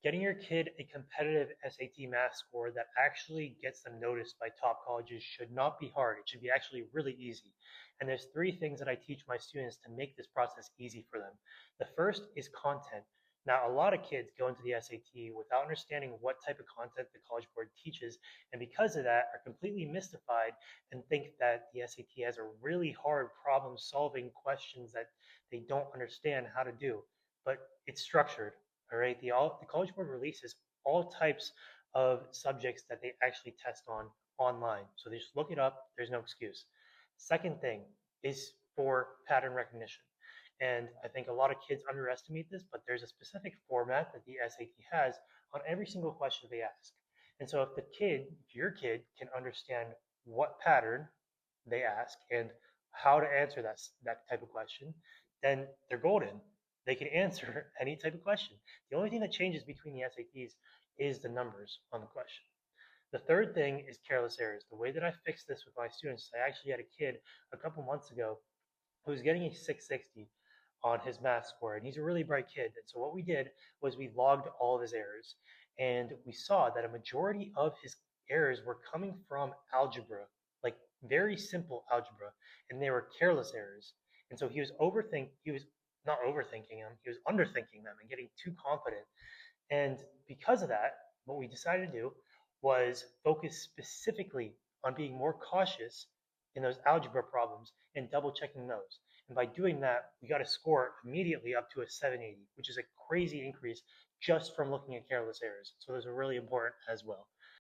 Getting your kid a competitive SAT math score that actually gets them noticed by top colleges should not be hard. It should be actually really easy. And there's three things that I teach my students to make this process easy for them. The first is content. Now, a lot of kids go into the SAT without understanding what type of content the College Board teaches, and because of that, are completely mystified and think that the SAT has a really hard problem-solving questions that they don't understand how to do. But it's structured. All right, the College Board releases all types of subjects that they actually test on online. So they just look it up. There's no excuse. Second thing is for pattern recognition. And I think a lot of kids underestimate this, but there's a specific format that the SAT has on every single question they ask. And so if your kid can understand what pattern they ask and how to answer that type of question, then they're golden. They can answer any type of question. The only thing that changes between the SATs is the numbers on the question. The third thing is careless errors. The way that I fixed this with my students, I actually had a kid a couple months ago who was getting a 660 on his math score, and he's a really bright kid. And so what we did was we logged all of his errors, and we saw that a majority of his errors were coming from algebra, like very simple algebra, and they were careless errors. And so he was not overthinking them, he was underthinking them and getting too confident. And because of that, what we decided to do was focus specifically on being more cautious in those algebra problems and double checking those. And by doing that, we got a score immediately up to a 780, which is a crazy increase just from looking at careless errors. So those are really important as well.